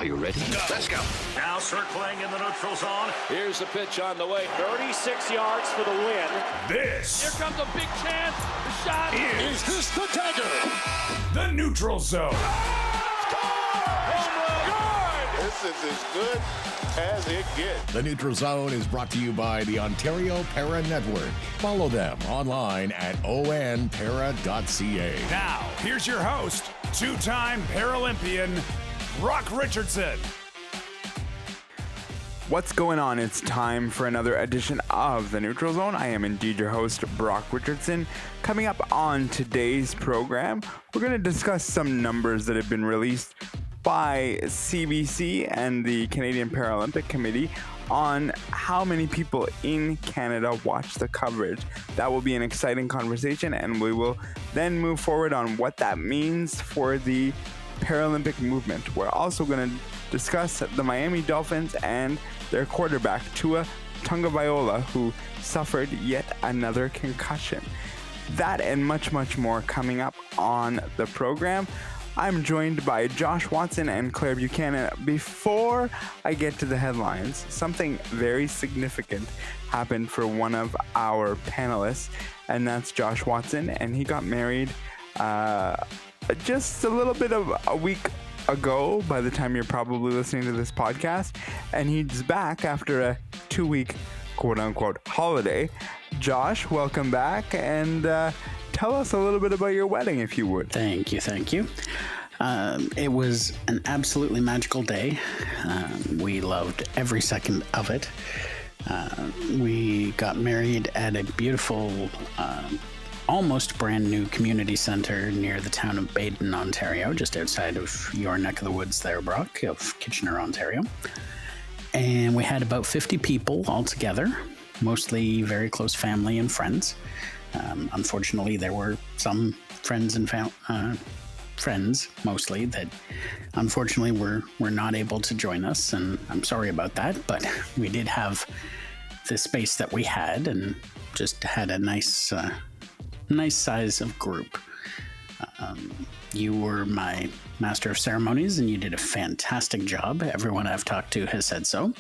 Are you ready? Let's go. Now circling in the neutral zone. Here's the pitch on the way. 36 yards for the win. This Here comes a big chance. The shot is this the dagger? the neutral zone. This is as good as it gets. The Neutral Zone is brought to you by the Ontario Para Network. Follow them online at onpara.ca. Now, here's your host, two-time Paralympian, Brock Richardson. What's going on? It's time for another edition of The Neutral Zone. I am indeed your host, Brock Richardson. Coming up on today's program, we're going to discuss some numbers that have been released by CBC and the Canadian Paralympic Committee on how many people in Canada watch the coverage. That will be an exciting conversation, and we will then move forward on what that means for the Paralympic movement. We're also going to discuss the Miami Dolphins and their quarterback, Tua Tagovailoa, who suffered yet another concussion. That and much, much more coming up on the program. I'm joined by Josh Watson and Claire Buchanan. Before I get to the headlines, something very significant happened for one of our panelists, and that's Josh Watson, and he got married just a little bit of a week ago by the time you're probably listening to this podcast, and he's back after a 2-week quote-unquote holiday. Josh, welcome back, and tell us a little bit about your wedding, if you would. Thank you. It was an absolutely magical day. We loved every second of it. We got married at a beautiful, almost brand new community center near the town of Baden, Ontario, just outside of your neck of the woods there, Brock, of Kitchener, Ontario. And we had about 50 people all together, mostly very close family and friends. Unfortunately, there were some friends and friends mostly that unfortunately were not able to join us, and I'm sorry about that, but we did have the space that we had and just had a nice size of group. You were my master of ceremonies, and you did a fantastic job. Everyone I've talked to has said so,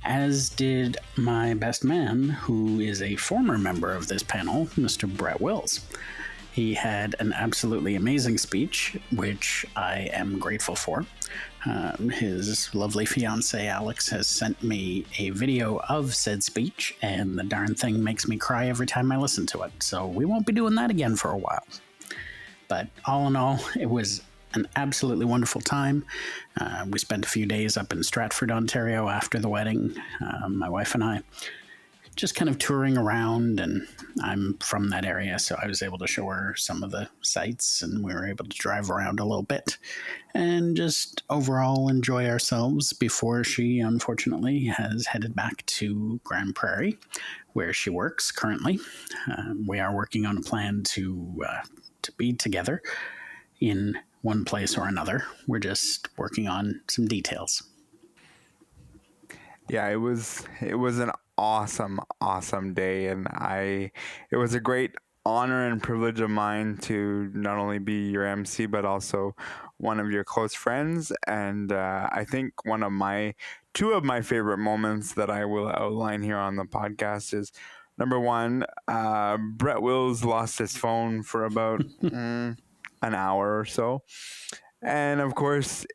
as did my best man, who is a former member of this panel, Mr. Brett Wills. He had an absolutely amazing speech, which I am grateful for. His lovely fiancée, Alex, has sent me a video of said speech, and the darn thing makes me cry every time I listen to it. So we won't be doing that again for a while. But all in all, it was an absolutely wonderful time. We spent a few days up in Stratford, Ontario after the wedding, my wife and I, just kind of touring around, and I'm from that area, so I was able to show her some of the sights, and we were able to drive around a little bit and just overall enjoy ourselves before she unfortunately has headed back to Grand Prairie, where she works currently. We are working on a plan to be together in one place or another. We're just working on some details. Yeah, it was an awesome day, and it was a great honor and privilege of mine to not only be your MC but also one of your close friends, and I think two of my favorite moments that I will outline here on the podcast is, number one, Brett Wills lost his phone for about an hour or so, and of course,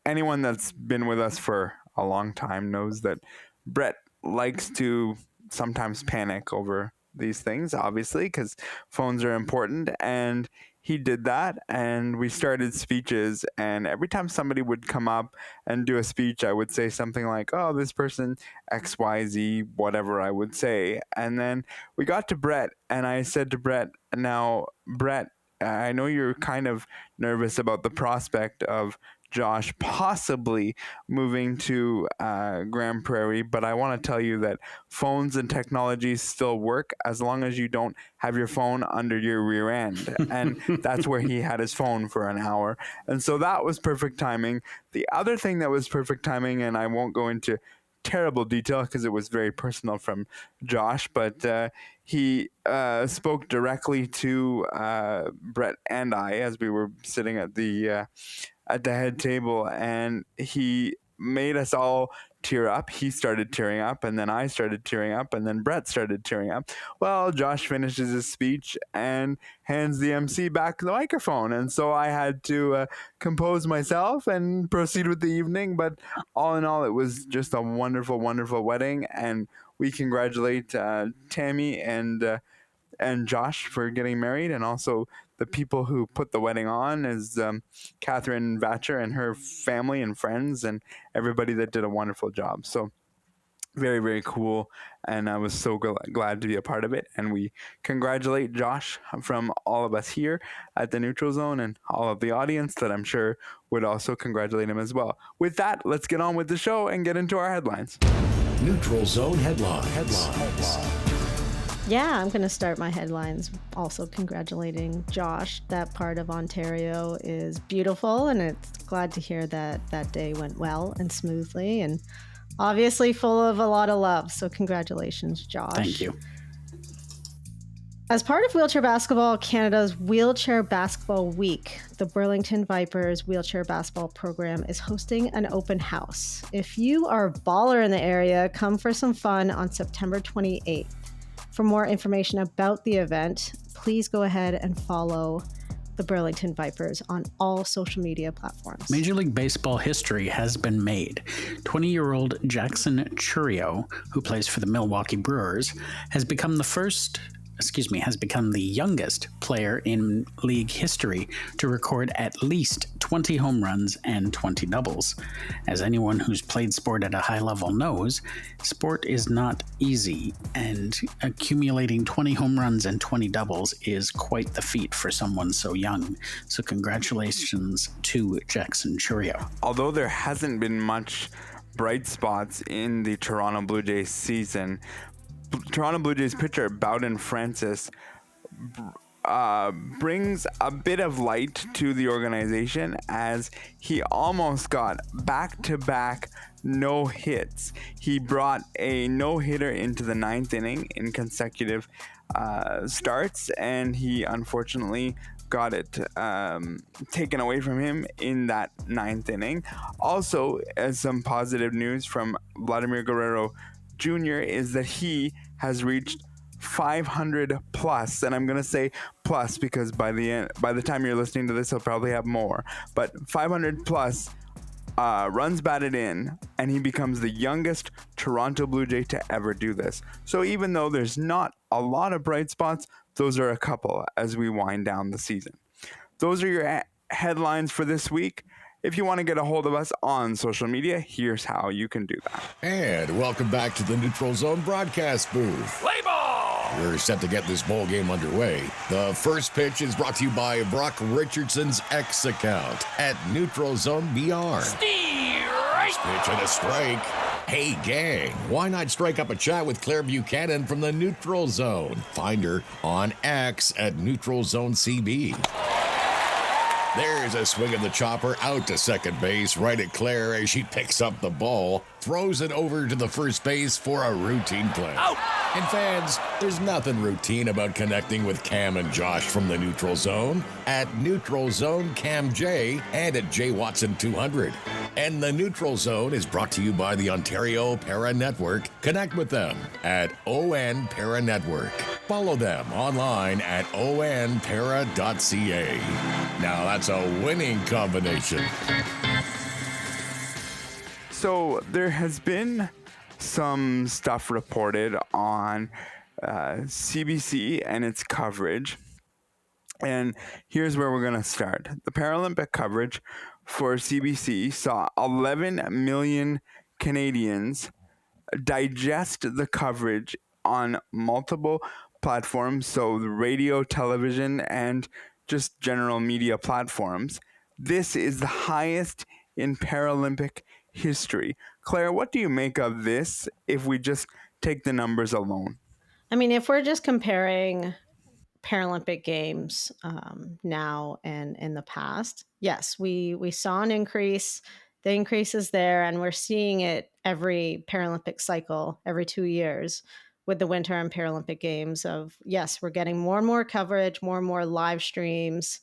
anyone that's been with us for a long time knows that Brett likes to sometimes panic over these things, obviously, because phones are important, and he did that, and we started speeches, and every time somebody would come up and do a speech, I would say something like, oh, this person, XYZ, whatever I would say, and then we got to Brett, and I said to Brett, now, Brett, I know you're kind of nervous about the prospect of Josh possibly moving to Grand Prairie, but I want to tell you that phones and technologies still work as long as you don't have your phone under your rear end. And that's where he had his phone for an hour. And so that was perfect timing. The other thing that was perfect timing, and I won't go into terrible detail because it was very personal from Josh, but he spoke directly to Brett and I as we were sitting at the at the head table, and he made us all tear up. He started tearing up, and then I started tearing up, and then Brett started tearing up. Well, Josh finishes his speech and hands the MC back the microphone, and so I had to compose myself and proceed with the evening. But all in all, it was just a wonderful, wonderful wedding, and we congratulate Tammy and Josh for getting married, and also the people who put the wedding on is Catherine Vatcher and her family and friends and everybody that did a wonderful job. So very, very cool, and I was so glad to be a part of it. And we congratulate Josh from all of us here at the Neutral Zone and all of the audience that I'm sure would also congratulate him as well. With that, let's get on with the show and get into our headlines. Neutral Zone headlines. Yeah, I'm going to start my headlines also congratulating Josh. That part of Ontario is beautiful, and it's glad to hear that that day went well and smoothly, and obviously full of a lot of love. So congratulations, Josh. Thank you. As part of Wheelchair Basketball Canada's Wheelchair Basketball Week, the Burlington Vipers Wheelchair Basketball Program is hosting an open house. If you are a baller in the area, come for some fun on September 28th. For more information about the event, please go ahead and follow the Burlington Vipers on all social media platforms. Major League Baseball history has been made. 20-year-old Jackson Chourio, who plays for the Milwaukee Brewers, has become the youngest player in league history to record at least 20 home runs and 20 doubles. As anyone who's played sport at a high level knows, sport is not easy, and accumulating 20 home runs and 20 doubles is quite the feat for someone so young. So congratulations to Jackson Chourio. Although there hasn't been much bright spots in the Toronto Blue Jays season, Toronto Blue Jays pitcher Bowden Francis brings a bit of light to the organization as he almost got back-to-back no-hits. He brought a no-hitter into the ninth inning in consecutive starts, and he unfortunately got it taken away from him in that ninth inning. Also, as some positive news from Vladimir Guerrero Jr. is that he has reached 500 plus, and I'm going to say plus because by the time you're listening to this, he'll probably have more, but 500 plus runs batted in, and he becomes the youngest Toronto Blue Jay to ever do this. So even though there's not a lot of bright spots, those are a couple as we wind down the season. Those are your headlines for this week. If you want to get a hold of us on social media, here's how you can do that. And welcome back to the Neutral Zone broadcast booth. Play ball! We're set to get this ball game underway. The first pitch is brought to you by Brock Richardson's X account at Neutral Zone BR. First pitch and a strike. Hey, gang, why not strike up a chat with Claire Buchanan from the Neutral Zone? Find her on X at Neutral Zone CB. There's a swing of the chopper out to second base, right at Claire as she picks up the ball, throws it over to the first base for a routine play. Out! And fans, there's nothing routine about connecting with Cam and Josh from the Neutral Zone at Neutral Zone Cam J and at J Watson 200. And the Neutral Zone is brought to you by the Ontario Para Network. Connect with them at ON Para Network. Follow them online at onpara.ca. Now that's a winning combination. So there has been some stuff reported on CBC and its coverage. And here's where we're going to start. The Paralympic coverage for CBC saw 11 million Canadians digest the coverage on multiple platforms, so the radio, television, and just general media platforms. This is the highest in Paralympic history. Claire, what do you make of this if we just take the numbers alone? I mean, if we're just comparing Paralympic Games now and in the past, yes, we saw an increase. The increase is there, and we're seeing it every Paralympic cycle, every 2 years with the Winter and Paralympic Games of, yes, we're getting more and more coverage, more and more live streams,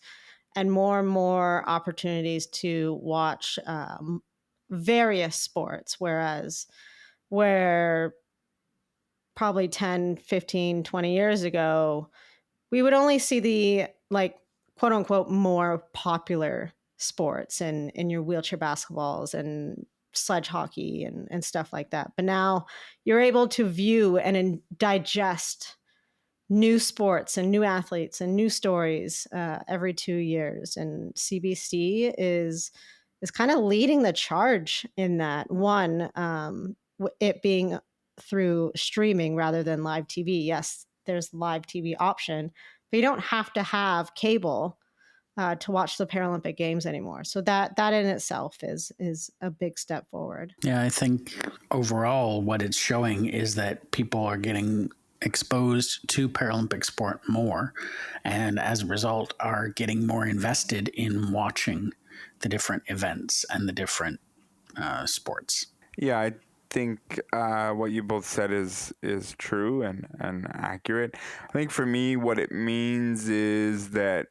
and more opportunities to watch various sports, whereas where probably 10, 15, 20 years ago, we would only see the like quote unquote more popular sports and in your wheelchair basketballs and sledge hockey and stuff like that. But now you're able to view and digest new sports and new athletes and new stories every 2 years. And CBC is kind of leading the charge in that. One, it being through streaming rather than live TV. Yes, there's live TV option, but you don't have to have cable to watch the Paralympic Games anymore. So that in itself is a big step forward. Yeah, I think overall what it's showing is that people are getting exposed to Paralympic sport more, and as a result are getting more invested in watching the different events and the different sports. Yeah, I think what you both said is true and accurate. I think for me, what it means is that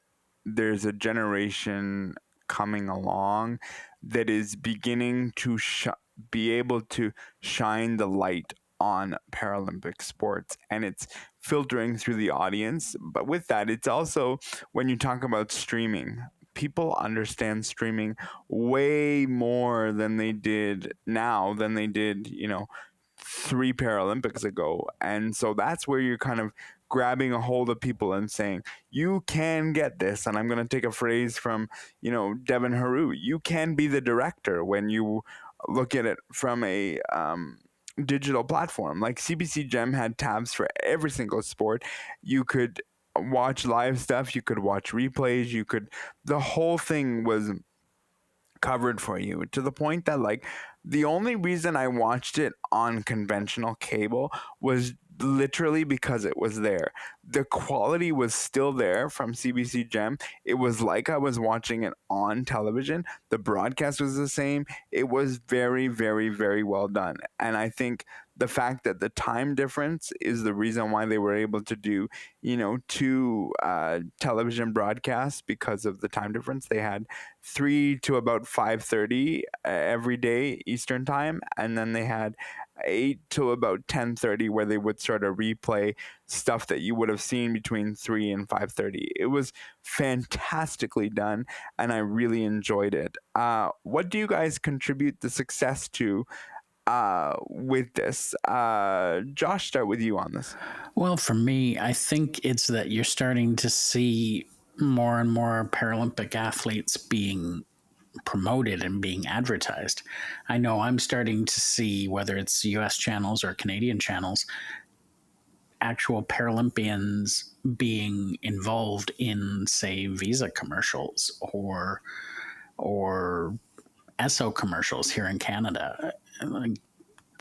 there's a generation coming along that is beginning to be able to shine the light on Paralympic sports, and it's filtering through the audience. But with that, it's also, when you talk about streaming, people understand streaming way more than they did now, than they did, 3 Paralympics ago. And so that's where you're kind of grabbing a hold of people and saying, you can get this. And I'm going to take a phrase from, Devin Haru. You can be the director when you look at it from a digital platform. Like CBC Gem had tabs for every single sport. You could watch live stuff, you could watch replays, the whole thing was covered for you, to the point that like the only reason I watched it on conventional cable was literally because it was there. The quality was still there from CBC Gem. It was like I was watching it on television. The broadcast was the same. It was very, very, very well done. And I think the fact that the time difference is the reason why they were able to do, 2 television broadcasts, because of the time difference. They had 3 to about 5:30 every day Eastern time, and then they had 8 to about 10:30 where they would sort of replay stuff that you would have seen between 3 and 5:30. It was fantastically done, and I really enjoyed it. What do you guys contribute the success to with this? Josh, start with you on this. Well, for me, I think it's that you're starting to see more and more Paralympic athletes being promoted and being advertised. I know I'm starting to see, whether it's US channels or Canadian channels, actual Paralympians being involved in, say, Visa commercials or Esso commercials here in Canada. Like,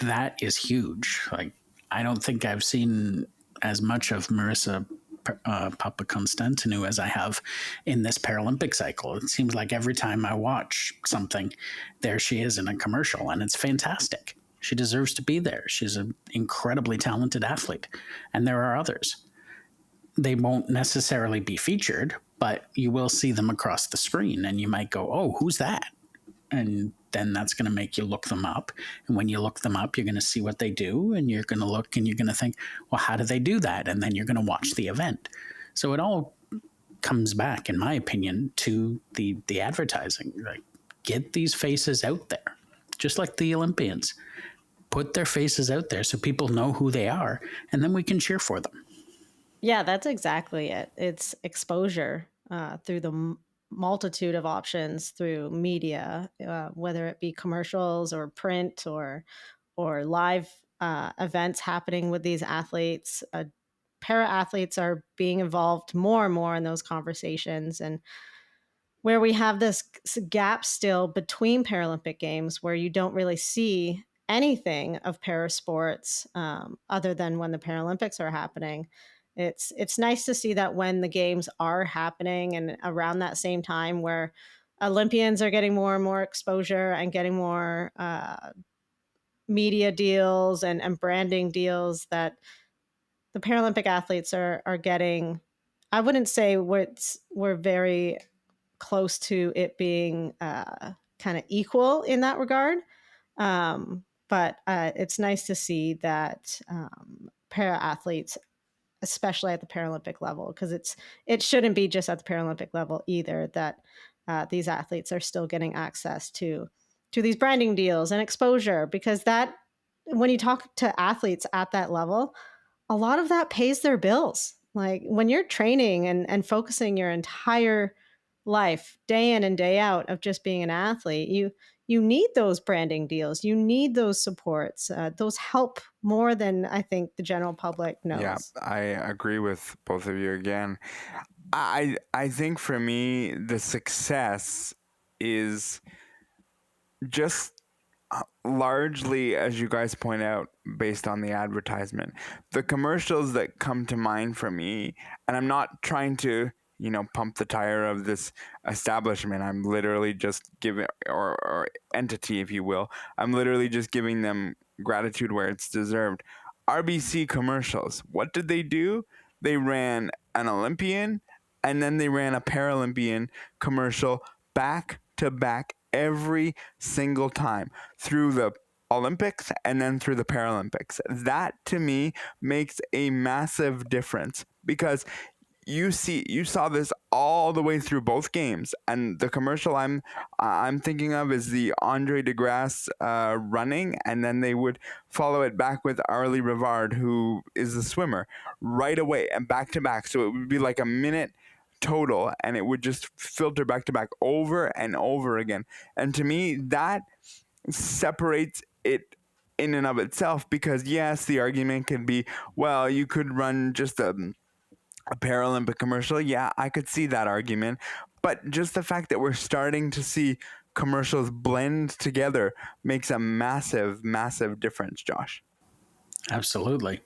that is huge. Like, I don't think I've seen as much of Marissa Papakonstantinou as I have in this Paralympic cycle. It seems like every time I watch something, there she is in a commercial, and it's fantastic. She deserves to be there. She's an incredibly talented athlete, and there are others. They won't necessarily be featured, but you will see them across the screen, and you might go, oh, who's that? And then that's going to make you look them up. And when you look them up, you're going to see what they do, and you're going to look and you're going to think, well, how do they do that? And then you're going to watch the event. So it all comes back, in my opinion, to the advertising. Like, get these faces out there, just like the Olympians. Put their faces out there so people know who they are, and then we can cheer for them. Yeah, that's exactly it. It's exposure through the multitude of options through media, whether it be commercials or print or live events happening with these athletes. Para athletes are being involved more and more in those conversations, and where we have this gap still between Paralympic Games where you don't really see anything of para sports other than when the Paralympics are happening. It's nice to see that when the games are happening and around that same time where Olympians are getting more and more exposure and getting more media deals and branding deals, that the Paralympic athletes are getting, I wouldn't say we're very close to it being kind of equal in that regard. But it's nice to see that para athletes, especially at the Paralympic level, because it shouldn't be just at the Paralympic level either, that these athletes are still getting access to these branding deals and exposure, because that, when you talk to athletes at that level, a lot of that pays their bills. Like when you're training and focusing your entire life, day in and day out, of just being an athlete, you need those branding deals. You need those supports. Those help more than I think the general public knows. Yeah, I agree with both of you again. I think for me, the success is just largely, as you guys point out, based on the advertisement. The commercials that come to mind for me, and I'm not trying to, pump the tire of this establishment. I'm literally just giving, or entity, if you will, I'm literally just giving them gratitude where it's deserved. RBC commercials, what did they do? They ran an Olympian and then they ran a Paralympian commercial back to back every single time through the Olympics and then through the Paralympics. That to me makes a massive difference, because you saw this all the way through both games. And the commercial I'm thinking of is the Andre DeGrasse running, and then they would follow it back with Arlie Rivard, who is the swimmer, right away and back to back. So it would be like a minute total, and it would just filter back to back over and over again. And to me, that separates it in and of itself, because yes, the argument can be, well, you could run just a Paralympic commercial. Yeah, I could see that argument. But just the fact that we're starting to see commercials blend together makes a massive, massive difference, Josh. Absolutely.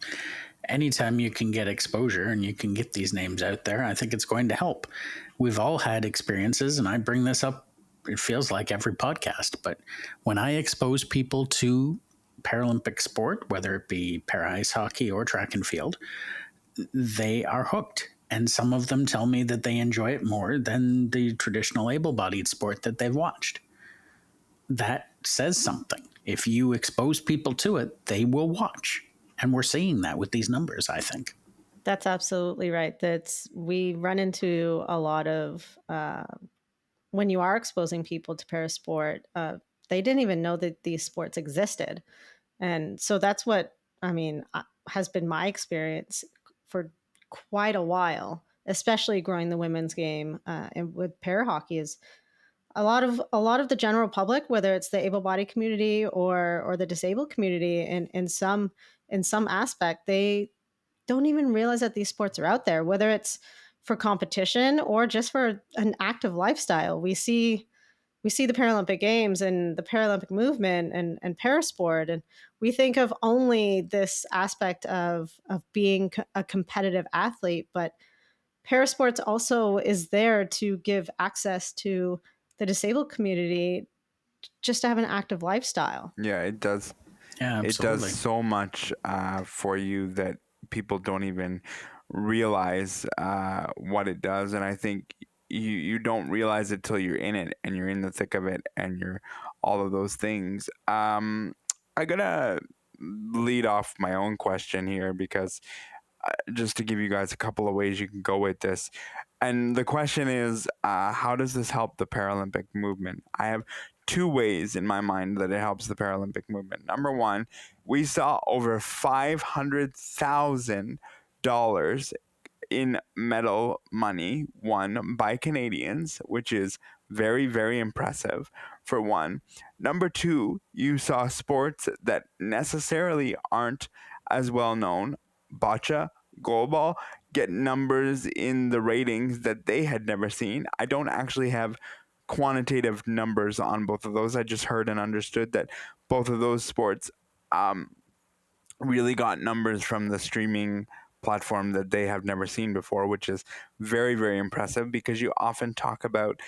Anytime you can get exposure and you can get these names out there, I think it's going to help. We've all had experiences, and I bring this up, it feels like every podcast, but when I expose people to Paralympic sport, whether it be para ice hockey or track and field, they are hooked. And some of them tell me that they enjoy it more than the traditional able-bodied sport that they've watched. That says something. If you expose people to it, they will watch. And we're seeing that with these numbers, I think. That's absolutely right. We run into a lot of, when you are exposing people to parasport, they didn't even know that these sports existed. And so that's what, has been my experience for quite a while, especially growing the women's game and with para hockey, is a lot of the general public, whether it's the able-bodied community or the disabled community, in some aspect, they don't even realize that these sports are out there, whether it's for competition or just for an active lifestyle. We see the Paralympic Games and the Paralympic movement and parasport, and we think of only this aspect of being a competitive athlete, but parasports also is there to give access to the disabled community just to have an active lifestyle. Yeah, it does. Yeah, absolutely. It does so much for you that people don't even realize what it does. And I think you don't realize it till you're in it and you're in the thick of it and you're all of those things. I'm gonna lead off my own question here, because just to give you guys a couple of ways you can go with this. And the question is, how does this help the Paralympic movement? I have two ways in my mind that it helps the Paralympic movement. Number one, we saw over $500,000 in medal money won by Canadians, which is very, very impressive, for one. Number two, you saw sports that necessarily aren't as well known, bocce, goalball, get numbers in the ratings that they had never seen. I don't actually have quantitative numbers on both of those. I just heard and understood that both of those sports really got numbers from the streaming platform that they have never seen before, which is very, very impressive, because you often talk about,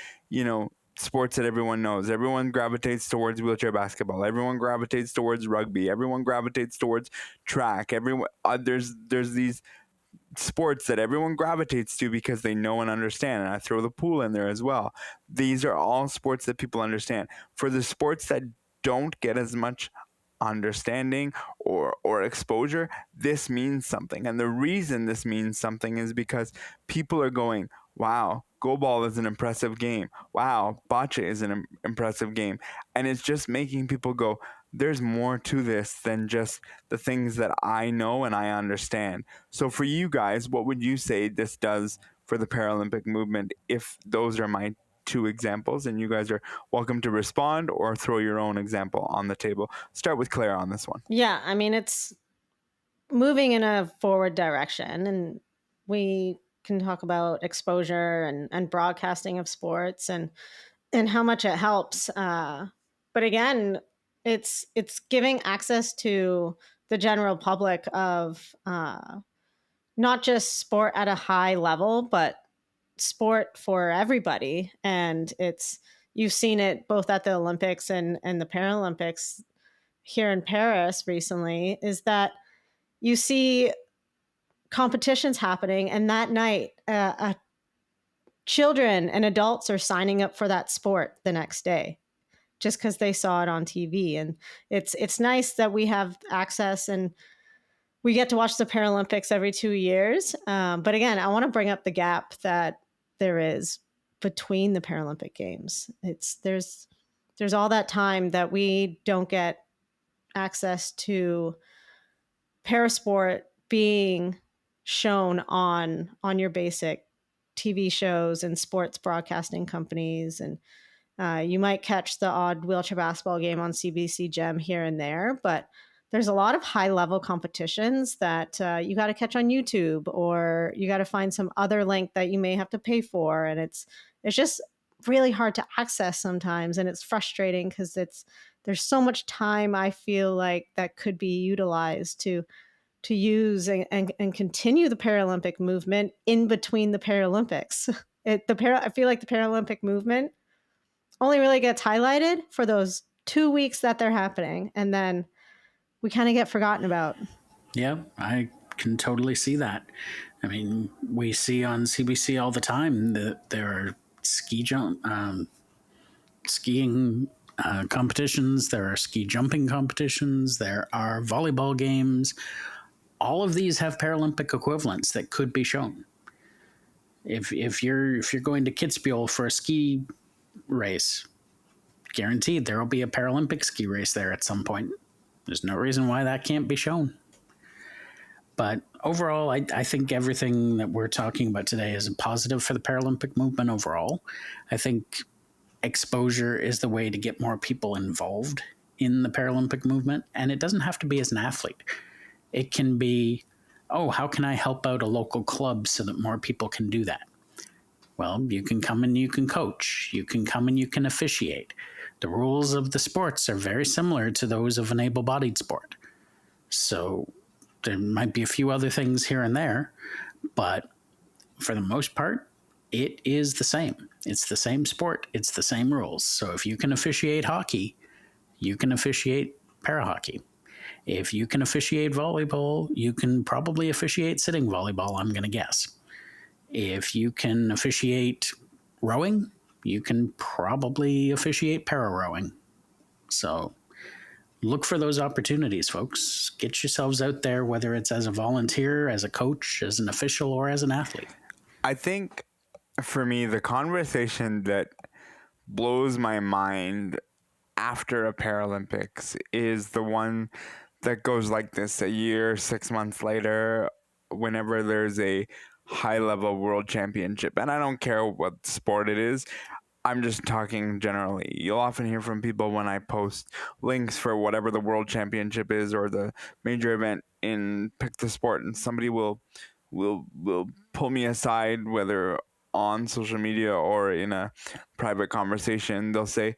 sports that everyone knows. Everyone gravitates towards wheelchair basketball. Everyone gravitates towards rugby. Everyone gravitates towards track. Everyone there's these sports that everyone gravitates to because they know and understand. And I throw the pool in there as well. These are all sports that people understand. For the sports that don't get as much understanding or exposure, this means something. And the reason this means something is because people are going, wow, goalball is an impressive game. Wow, bocce is an impressive game. And it's just making people go, there's more to this than just the things that I know and I understand. So for you guys, what would you say this does for the Paralympic movement if those are my two examples? And you guys are welcome to respond or throw your own example on the table. Start with Claire on this one. Yeah, I mean, it's moving in a forward direction, and we can talk about exposure and broadcasting of sports and how much it helps. But again, it's giving access to the general public of not just sport at a high level, but sport for everybody. And you've seen it both at the Olympics and the Paralympics here in Paris recently, is that you see competitions happening, and that night children and adults are signing up for that sport the next day just because they saw it on TV. And it's nice that we have access and we get to watch the Paralympics every 2 years. But again, I want to bring up the gap that there is between the Paralympic Games. There's all that time that we don't get access to parasport being shown on your basic TV shows and sports broadcasting companies. And you might catch the odd wheelchair basketball game on CBC Gem here and there, but there's a lot of high level competitions that you got to catch on YouTube, or you got to find some other link that you may have to pay for. And it's just really hard to access sometimes. And it's frustrating because there's so much time I feel like that could be utilized to use and continue the Paralympic movement in between the Paralympics. I feel like the Paralympic movement only really gets highlighted for those 2 weeks that they're happening, and then we kind of get forgotten about. Yeah, I can totally see that. I mean, we see on CBC all the time that there are skiing competitions, there are ski jumping competitions, there are volleyball games. All of these have Paralympic equivalents that could be shown. If you're going to Kitzbühel for a ski race, guaranteed there will be a Paralympic ski race there at some point. There's no reason why that can't be shown. But overall, I think everything that we're talking about today is a positive for the Paralympic movement overall. I think exposure is the way to get more people involved in the Paralympic movement, and it doesn't have to be as an athlete. It can be, how can I help out a local club so that more people can do that? Well, you can come and you can coach. You can come and you can officiate. The rules of the sports are very similar to those of an able-bodied sport. So there might be a few other things here and there, but for the most part, it is the same. It's the same sport. It's the same rules. So if you can officiate hockey, you can officiate para-hockey. If you can officiate volleyball, you can probably officiate sitting volleyball, I'm going to guess. If you can officiate rowing, you can probably officiate para-rowing. So look for those opportunities, folks. Get yourselves out there, whether it's as a volunteer, as a coach, as an official, or as an athlete. I think for me, the conversation that blows my mind after a Paralympics is the one that goes like this: a year, 6 months later, whenever there's a high-level world championship. And I don't care what sport it is. I'm just talking generally. You'll often hear from people when I post links for whatever the world championship is or the major event in pick the sport, and somebody will pull me aside, whether on social media or in a private conversation. They'll say,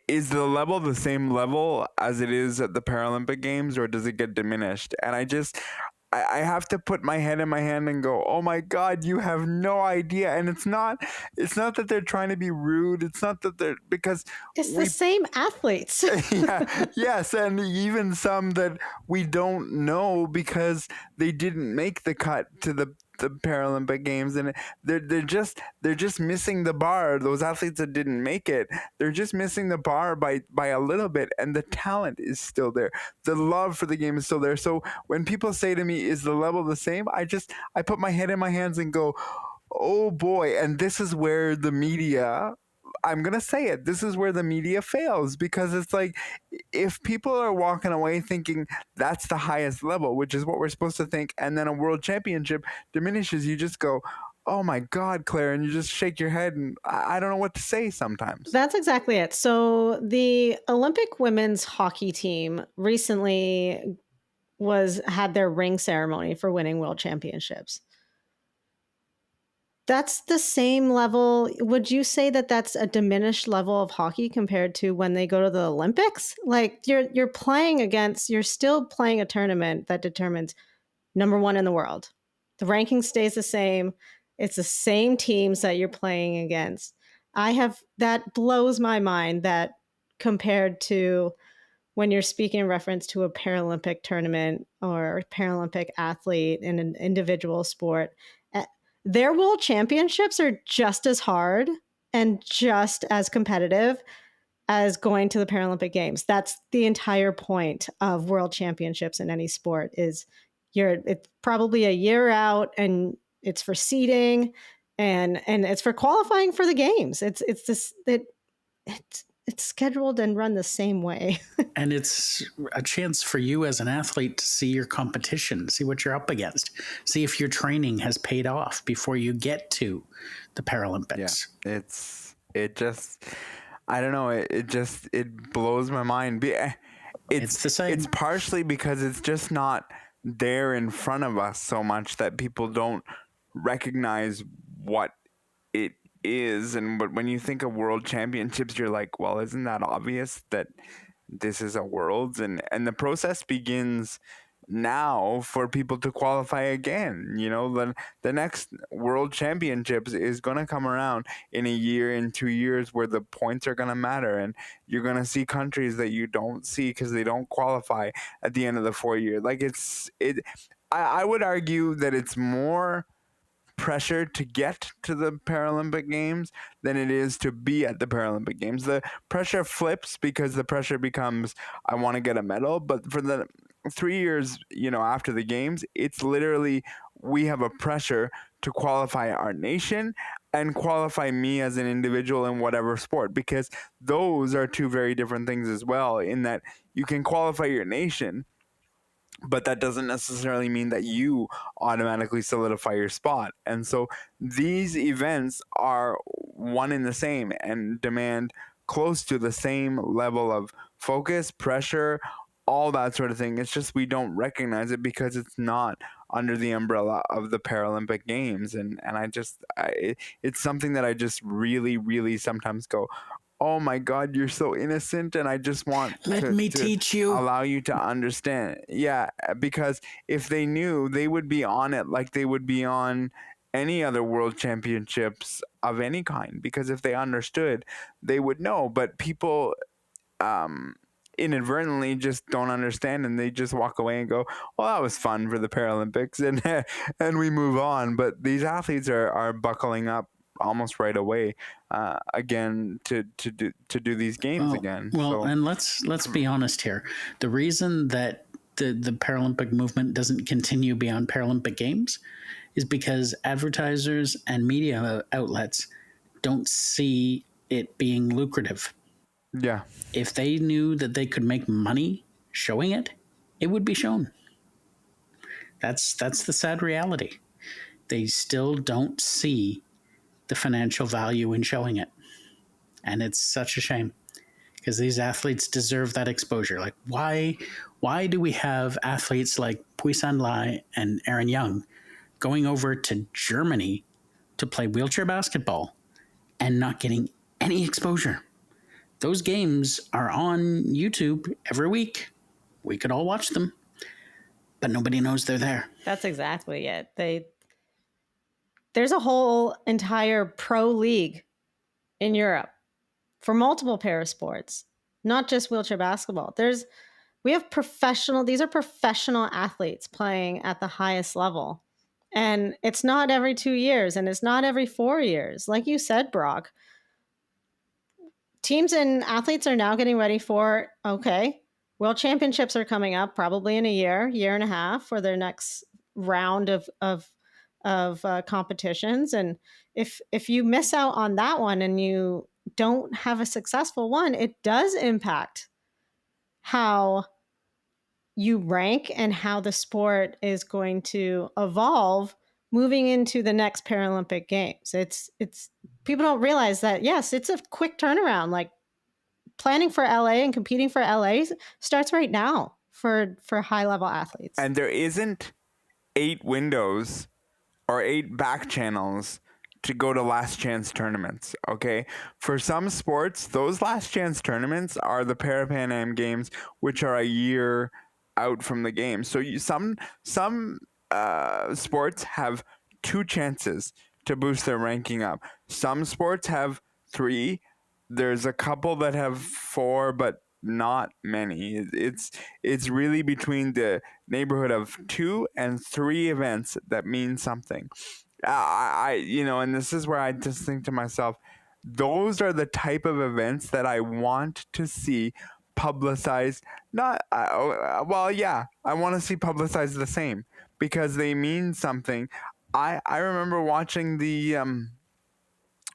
is the level the same level as it is at the Paralympic Games, or does it get diminished? And I have to put my head in my hand and go, oh my God, you have no idea. And it's not that they're trying to be rude. It's not that they're, because it's the same athletes. yes. And even some that we don't know because they didn't make the cut to the Paralympic Games, and they're just missing the bar. Those athletes that didn't make it, they're just missing the bar by a little bit, and the talent is still there. The love for the game is still there. So when people say to me, is the level the same? I put my head in my hands and go, oh boy. And this is where the media, I'm going to say it, this is where the media fails, because it's like, if people are walking away thinking that's the highest level, which is what we're supposed to think, and then a world championship diminishes, you just go, oh my God, Claire, and you just shake your head, and I don't know what to say sometimes. That's exactly it. So the Olympic women's hockey team recently had their ring ceremony for winning world championships. That's the same level. Would you say that that's a diminished level of hockey compared to when they go to the Olympics? Like you're still playing a tournament that determines number one in the world. The ranking stays the same. It's the same teams that you're playing against. That blows my mind that compared to when you're speaking in reference to a Paralympic tournament or a Paralympic athlete in an individual sport, their world championships are just as hard and just as competitive as going to the Paralympic Games. That's the entire point of world championships in any sport is it's probably a year out, and it's for seeding and it's for qualifying for the games. It's scheduled and run the same way. And it's a chance for you as an athlete to see your competition, see what you're up against, see if your training has paid off before you get to the Paralympics. Yeah, I don't know. It blows my mind. It's the same. It's partially because it's just not there in front of us so much that people don't recognize what it is. And but when you think of world championships, you're like, well, isn't that obvious that this is a worlds? And the process begins now for people to qualify again. You know, the next world championships is going to come around in a year, in 2 years, where the points are going to matter, and you're going to see countries that you don't see because they don't qualify at the end of the 4 year. Like I would argue that it's more pressure to get to the Paralympic Games than it is to be at the Paralympic Games. The pressure flips because the pressure becomes, I want to get a medal. But for the 3 years, after the games, it's literally, we have a pressure to qualify our nation and qualify me as an individual in whatever sport, because those are two very different things as well, in that you can qualify your nation, but that doesn't necessarily mean that you automatically solidify your spot. And so these events are one and the same and demand close to the same level of focus, pressure, all that sort of thing. It's just we don't recognize it because it's not under the umbrella of the Paralympic Games. And it's something that I just really, really sometimes go, oh my God, you're so innocent, and I just want to teach you, allow you to understand. Yeah, because if they knew, they would be on it like they would be on any other world championships of any kind, because if they understood, they would know. But people inadvertently just don't understand, and they just walk away and go, well, that was fun for the Paralympics, and we move on. But these athletes are buckling up almost right away again to do these games again. Well, and let's be honest here. The reason that the Paralympic movement doesn't continue beyond Paralympic Games is because advertisers and media outlets don't see it being lucrative. Yeah. If they knew that they could make money showing it, it would be shown. That's the sad reality. They still don't see the financial value in showing it. And it's such a shame, because these athletes deserve that exposure. Like, why do we have athletes like Puisan Lai and Aaron Young going over to Germany to play wheelchair basketball and not getting any exposure? Those games are on YouTube every week. We could all watch them. but nobody knows they're there. That's exactly it. There's a whole entire pro league in Europe for multiple para sports, not just wheelchair basketball. These are professional athletes playing at the highest level. And it's not every 2 years and it's not every 4 years. Like you said, Brock, teams and athletes are now getting ready for, world championships are coming up probably in a year and a half for their next round of competitions. And if you miss out on that one and you don't have a successful one, it does impact how you rank and how the sport is going to evolve moving into the next Paralympic Games. It's people don't realize that, yes, it's a quick turnaround. Like planning for LA and competing for LA starts right now for high level athletes. And there isn't 8 windows or 8 back channels to go to last chance tournaments, okay? For some sports, those last chance tournaments are the Pan Am Games, which are a year out from the game. So some sports have 2 chances to boost their ranking up. Some sports have 3. There's a couple that have 4, but not many. It's really between the neighborhood of 2 and 3 events that mean something. And this is where I just think to myself, those are the type of events that I want to see publicized. I want to see publicized the same because they mean something. I remember watching the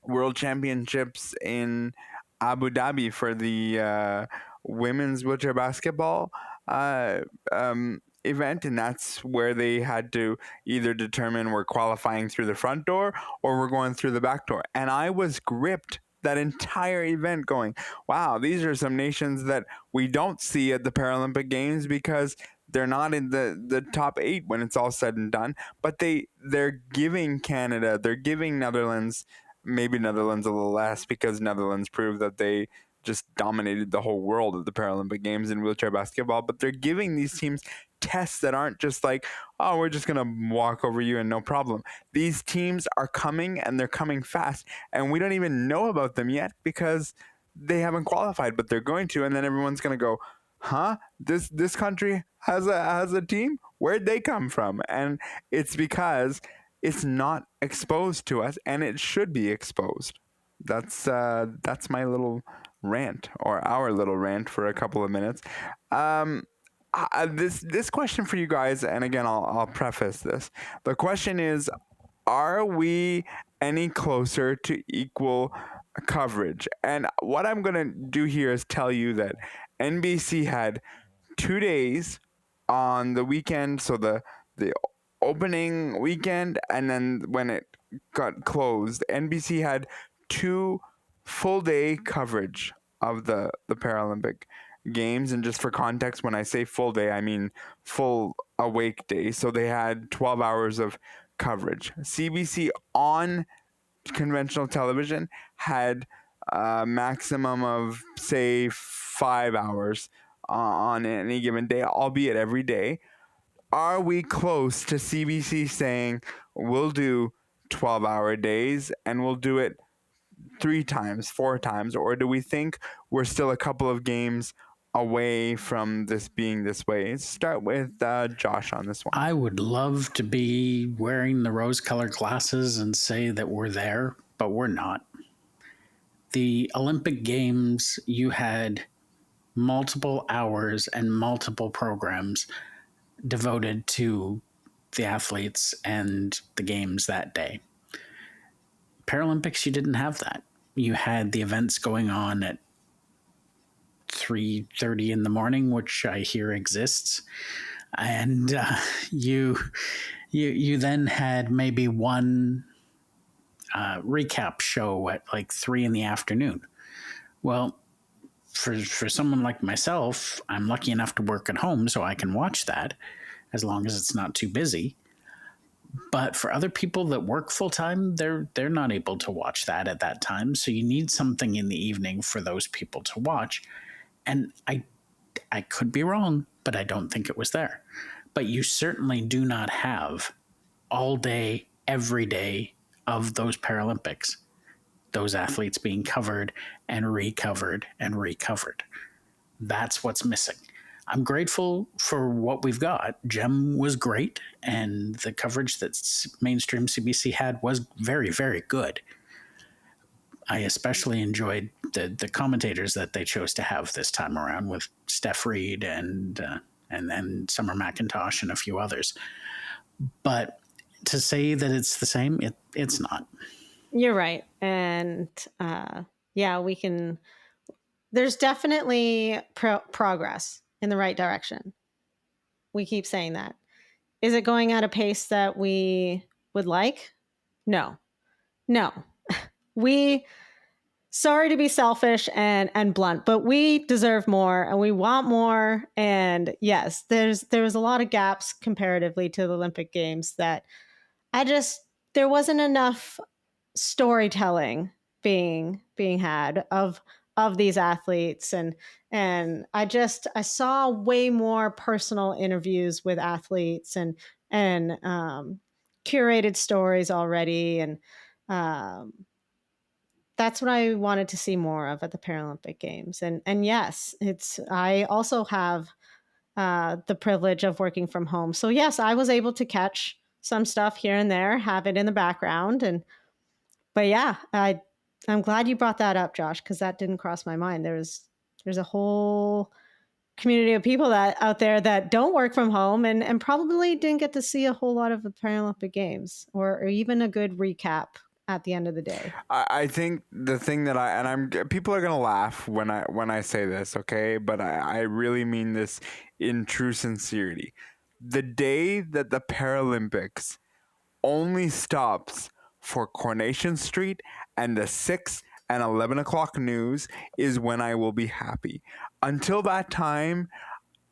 World Championships in Abu Dhabi for the women's wheelchair basketball event, and that's where they had to either determine we're qualifying through the front door or we're going through the back door. And I was gripped that entire event going, wow, these are some nations that we don't see at the Paralympic Games because they're not in the top 8 when it's all said and done. But they're giving Canada, they're giving Netherlands, maybe Netherlands a little less because Netherlands proved that they just dominated the whole world at the Paralympic Games in wheelchair basketball. But they're giving these teams tests that aren't just like, oh, we're just going to walk over you and no problem. These teams are coming and they're coming fast. And we don't even know about them yet because they haven't qualified, but they're going to. And then everyone's going to go, huh? This country has a team? Where'd they come from? And it's because it's not exposed to us, and it should be exposed. That's my little rant, or our little rant for a couple of minutes. This question for you guys, and again, I'll preface this. The question is, are we any closer to equal coverage? And what I'm going to do here is tell you that NBC had 2 days on the weekend, so the opening weekend, and then when it got closed, NBC had 2 full day coverage of the Paralympic Games. And just for context, when I say full day, I mean full awake day. So they had 12 hours of coverage. CBC on conventional television had a maximum of, say, 5 hours on any given day, albeit every day. Are we close to CBC saying we'll do 12-hour days and we'll do it 3 times, 4 times? Or do we think we're still a couple of games away from this being this way? Let's start with Josh on this one. I would love to be wearing the rose-colored glasses and say that we're there, but we're not. The Olympic Games, you had multiple hours and multiple programs devoted to the athletes and the games that day. Paralympics, you didn't have that. You had the events going on at 3:30 in the morning, which I hear exists, and you then had maybe one recap show at like 3 in the afternoon. Well, for someone like myself, I'm lucky enough to work at home, so I can watch that as long as it's not too busy. But for other people that work full time, they're not able to watch that at that time. So you need something in the evening for those people to watch. And I could be wrong, but I don't think it was there. but you certainly do not have all day, every day of those Paralympics, those athletes being covered and recovered and recovered. That's what's missing. I'm grateful for what we've got. Gem was great, and the coverage that mainstream CBC had was very, very good. I especially enjoyed the commentators that they chose to have this time around with Steph Reed and then Summer McIntosh and a few others. But to say that it's the same, it's not. You're right. And we can. There's definitely progress in the right direction. We keep saying that. Is it going at a pace that we would like? No. Sorry to be selfish and blunt, but we deserve more and we want more. And yes, there was a lot of gaps comparatively to the Olympic Games that there wasn't enough storytelling being had of these athletes, and I saw way more personal interviews with athletes and curated stories already, and that's what I wanted to see more of at the Paralympic Games. And yes, I also have the privilege of working from home, so yes, I was able to catch some stuff here and there, have it in the background, but yeah, I'm glad you brought that up, Josh, because that didn't cross my mind. There's a whole community of people out there that don't work from home and probably didn't get to see a whole lot of the Paralympic Games or even a good recap at the end of the day. I think the thing that people are gonna laugh when I say this, okay? But I really mean this in true sincerity. The day that the Paralympics only stops for Coronation Street and the 6 and 11 o'clock news is when I will be happy. Until that time,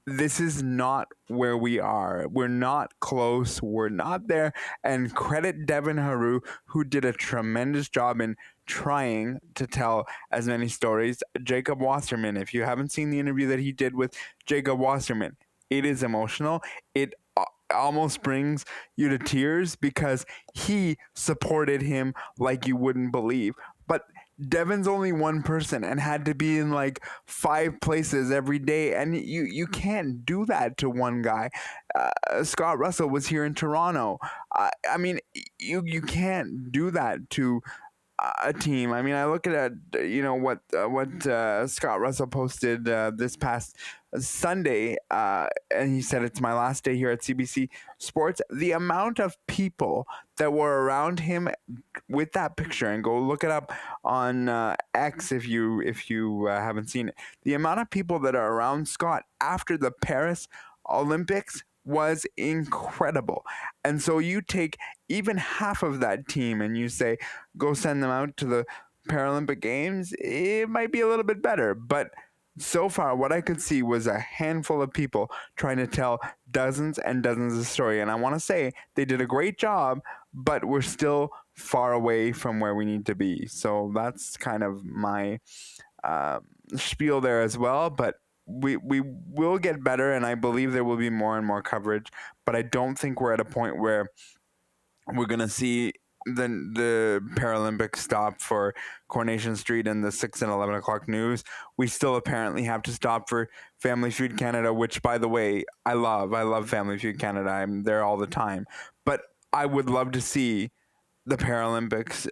this is not where we are. We're not close. We're not there. And credit Devin Haru, who did a tremendous job in trying to tell as many stories. Jacob Wasserman, if you haven't seen the interview that he did with Jacob Wasserman, it is emotional. It almost brings you to tears because he supported him like you wouldn't believe. But Devin's only one person and had to be in like 5 places every day, and you can't do that to one guy. Scott Russell was here in Toronto. I mean, you can't do that to a team. I mean, I look at what Scott Russell posted this past Sunday, and he said it's my last day here at CBC Sports. The amount of people that were around him with that picture, and go look it up on X if you haven't seen it. The amount of people that are around Scott after the Paris Olympics was incredible. And so you take even half of that team and you say, go send them out to the Paralympic Games, it might be a little bit better. But so far, what I could see was a handful of people trying to tell dozens and dozens of stories. And I want to say they did a great job, but we're still far away from where we need to be. So that's kind of my spiel there as well. But we will get better, and I believe there will be more and more coverage. But I don't think we're at a point where we're going to see the Paralympics stop for Coronation Street and the 6 and 11 o'clock news. We still apparently have to stop for Family Feud Canada, which, by the way, I love Family Feud Canada. I'm there all the time. But I would love to see the Paralympics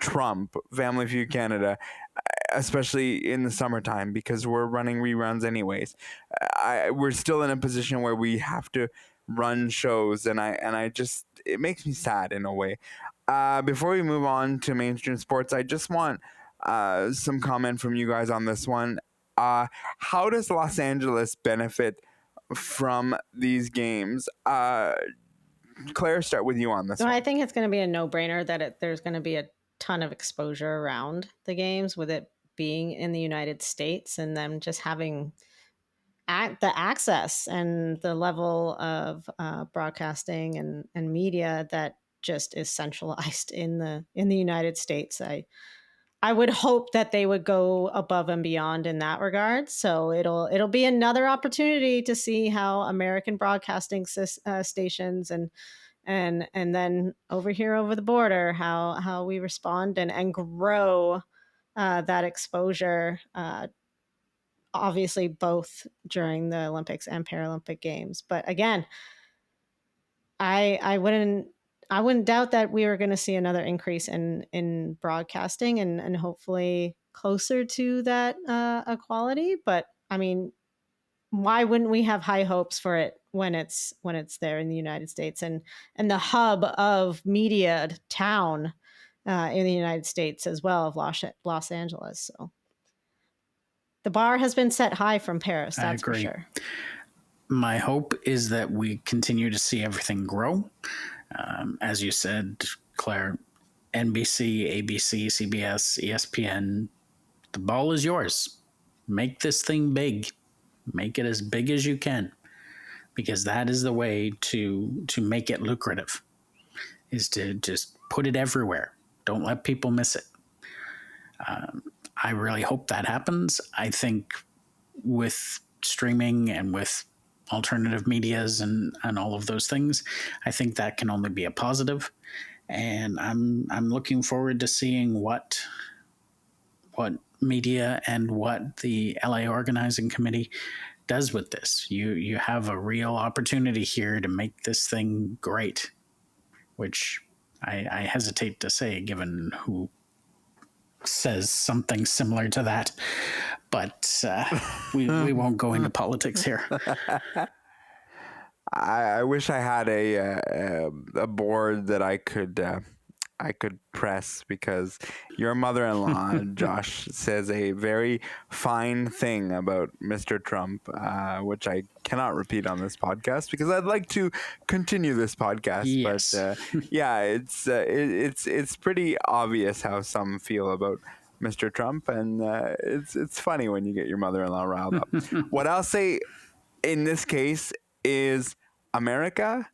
trump Family Feud Canada, especially in the summertime, because we're running reruns anyways. We're still in a position where we have to run shows, and I just, it makes me sad in a way. Before we move on to mainstream sports, I just want some comment from you guys on this one. How does Los Angeles benefit from these games? Claire, start with you on this one. I think it's going to be a no-brainer that there's going to be a ton of exposure around the games, with it being in the United States and them just having the access and the level of broadcasting and media that just is centralized in the United States. I would hope that they would go above and beyond in that regard. So it'll be another opportunity to see how American broadcasting stations and then over here over the border how we respond and grow that exposure. Obviously, both during the Olympics and Paralympic Games. But again, I wouldn't doubt that we were going to see another increase in broadcasting and hopefully closer to that equality. But I mean, why wouldn't we have high hopes for it when it's there in the United States and the hub of media town in the United States as well of Los Angeles? So the bar has been set high from Paris. That's for sure. My hope is that we continue to see everything grow. As you said, Claire, NBC, ABC, CBS, ESPN, the ball is yours. Make this thing big. Make it as big as you can, because that is the way to make it lucrative, is to just put it everywhere. Don't let people miss it. I really hope that happens. I think with streaming and with alternative medias and all of those things, I think that can only be a positive. And I'm looking forward to seeing what media and what the LA organizing committee does with this. You have a real opportunity here to make this thing great, which I hesitate to say given who says something similar to that, but we won't go into politics here. I wish I had a board that I could press, because your mother-in-law, Josh, says a very fine thing about Mr. Trump, which I cannot repeat on this podcast because I'd like to continue this podcast. Yes. But yeah, it's pretty obvious how some feel about Mr. Trump, and it's funny when you get your mother-in-law riled up. What I'll say in this case is, America,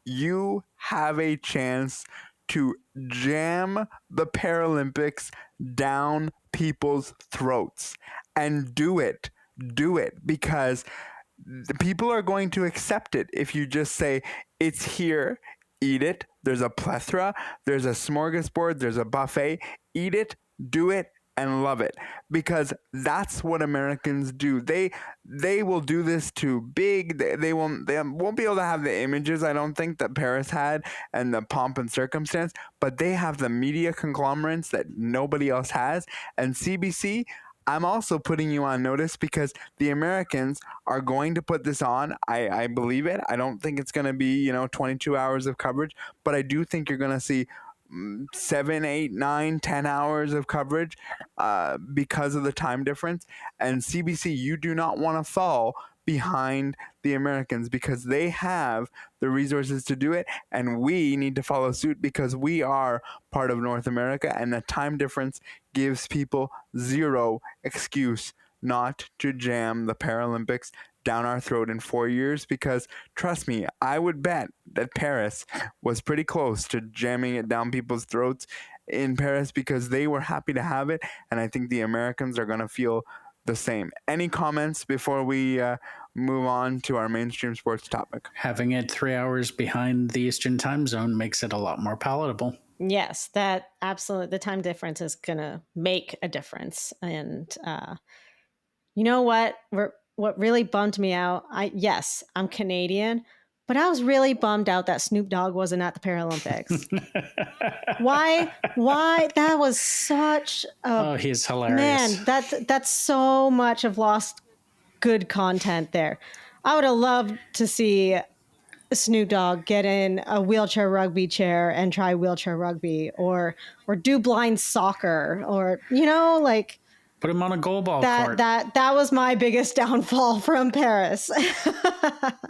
you have a chance to jam the Paralympics down people's throats, and do it because the people are going to accept it. If you just say it's here, eat it. There's a plethora, there's a smorgasbord, there's a buffet. Eat it, do it, and love it, because that's what Americans do. They will do this to big. They won't be able to have the images, I don't think, that Paris had and the pomp and circumstance, but they have the media conglomerates that nobody else has. And CBC, I'm also putting you on notice, because the Americans are going to put this on. I believe it. I don't think it's going to be 22 hours of coverage, but I do think you're going to see 7, 8, 9, 10 hours of coverage because of the time difference. And CBC, you do not want to fall behind the Americans, because they have the resources to do it, and we need to follow suit because we are part of North America, and the time difference gives people zero excuse not to jam the Paralympics down our throat in 4 years, because trust me, I would bet that Paris was pretty close to jamming it down people's throats in Paris, because they were happy to have it, and I think the Americans are going to feel the same. Any comments before we move on to our mainstream sports topic? Having it 3 hours behind the Eastern time zone makes it a lot more palatable. Yes, that absolutely. The time difference is going to make a difference. And you know what? What really bummed me out, yes, I'm Canadian, but I was really bummed out that Snoop Dogg wasn't at the Paralympics. Why? That was such a... he's hilarious. Man, that's so much of lost good content there. I would have loved to see Snoop Dogg get in a wheelchair rugby chair and try wheelchair rugby, or do blind soccer, or, like... Put him on a goalball court. That was my biggest downfall from Paris.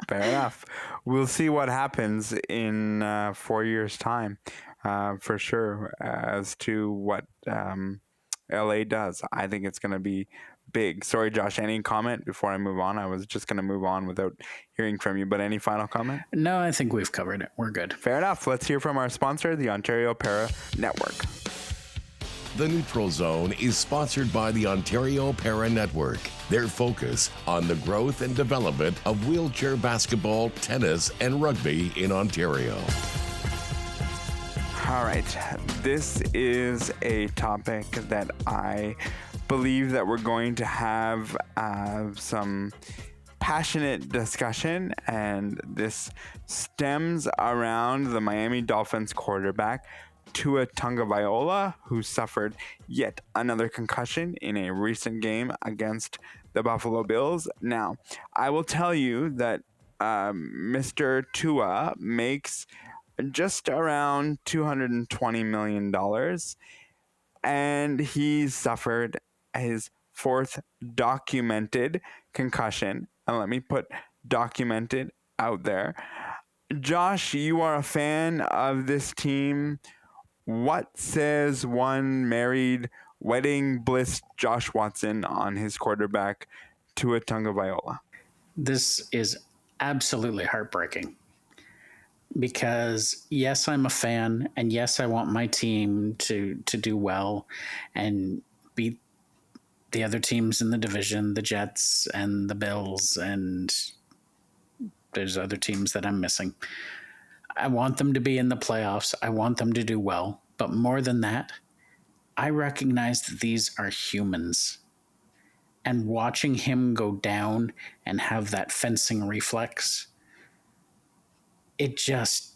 Fair enough. We'll see what happens in 4 years' time, for sure, as to what LA does. I think it's going to be big. Sorry, Josh, any comment before I move on? I was just going to move on without hearing from you, but any final comment? No, I think we've covered it. We're good. Fair enough. Let's hear from our sponsor, the Ontario Para Network. The Neutral Zone is sponsored by the Ontario Para Network. Their focus on the growth and development of wheelchair basketball, tennis, and rugby in Ontario. All right, this is a topic that I believe that we're going to have some passionate discussion, and this stems around the Miami Dolphins quarterback Tua Tagovailoa, who suffered yet another concussion in a recent game against the Buffalo Bills. Now, I will tell you that Mr. Tua makes just around $220 million, and he suffered his fourth documented concussion. And let me put documented out there. Josh, you are a fan of this team. What says one married, wedding bliss Josh Watson on his quarterback, Tua Tagovailoa? This is absolutely heartbreaking because, yes, I'm a fan, and yes, I want my team to do well and beat the other teams in the division, the Jets and the Bills, and there's other teams that I'm missing. I want them to be in the playoffs. I want them to do well. But more than that, I recognize that these are humans. And watching him go down and have that fencing reflex, it hurts.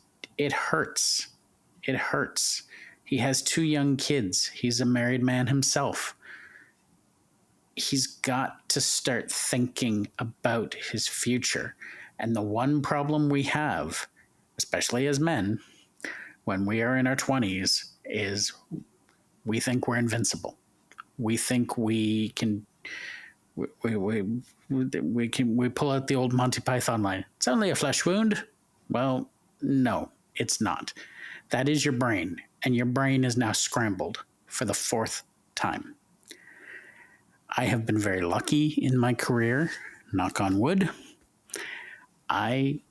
It hurts. He has 2 young kids. He's a married man himself. He's got to start thinking about his future. And the one problem we have, especially as men, when we are in our 20s, is we think we're invincible. We think we can we pull out the old Monty Python line. It's only a flesh wound. Well, no, it's not. That is your brain, and your brain is now scrambled for the 4th time. I have been very lucky in my career, knock on wood. I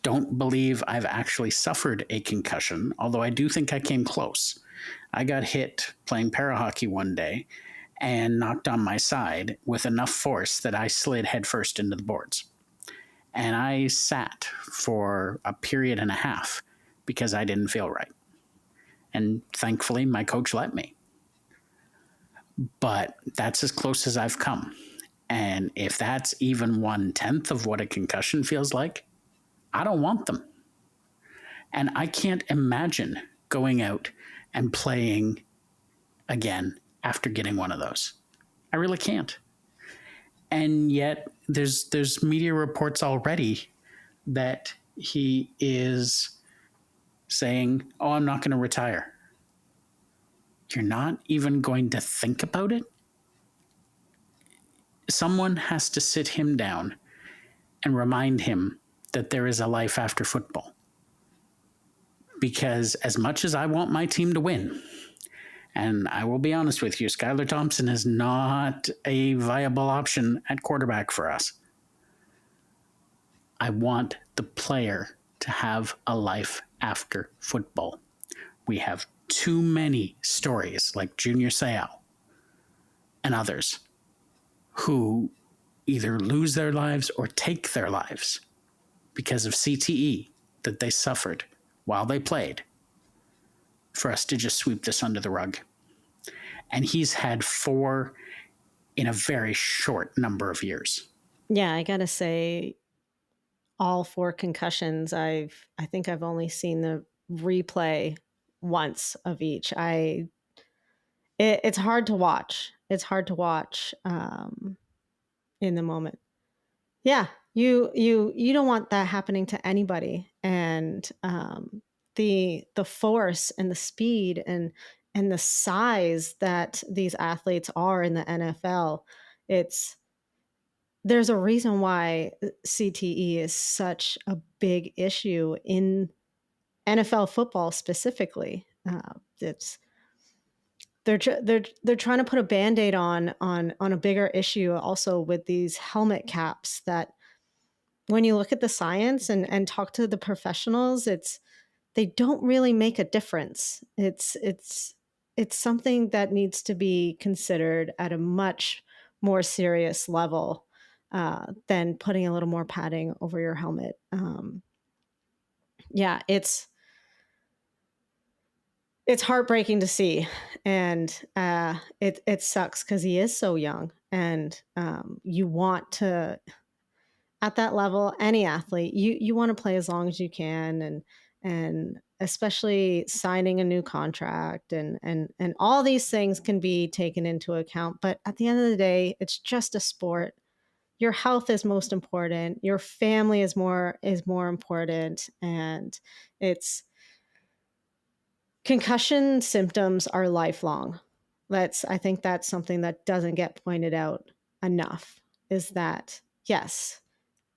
don't believe I've actually suffered a concussion, although I do think I came close. I got hit playing para hockey one day and knocked on my side with enough force that I slid headfirst into the boards. And I sat for a period and a half because I didn't feel right. And thankfully, my coach let me. But that's as close as I've come. And if that's even 1/10 of what a concussion feels like, I don't want them. And I can't imagine going out and playing again after getting one of those. I really can't. And yet there's media reports already that he is saying, "Oh, I'm not going to retire." You're not even going to think about it? Someone has to sit him down and remind him that there is a life after football. Because as much as I want my team to win, and I will be honest with you, Skylar Thompson is not a viable option at quarterback for us. I want the player to have a life after football. We have too many stories like Junior Seau and others who either lose their lives or take their lives because of CTE that they suffered while they played, for us to just sweep this under the rug. And he's had 4 in a very short number of years. Yeah, I gotta say, all 4 concussions, I think I've only seen the replay once of each. It's hard to watch. It's hard to watch in the moment. Yeah, you don't want that happening to anybody. And the force and the speed and the size that these athletes are in the NFL, there's a reason why CTE is such a big issue in NFL football specifically. They're trying to put a Band-Aid on a bigger issue also with these helmet caps that when you look at the science and talk to the professionals, they don't really make a difference. It's it's something that needs to be considered at a much more serious level than putting a little more padding over your helmet. Yeah, it's heartbreaking to see, and it sucks because he is so young, and you want to, at that level, any athlete, you want to play as long as you can, and especially signing a new contract, and all these things can be taken into account. But at the end of the day, it's just a sport. Your health is most important. Your family is more important, and it's concussion symptoms are lifelong. I think that's something that doesn't get pointed out enough, is that yes,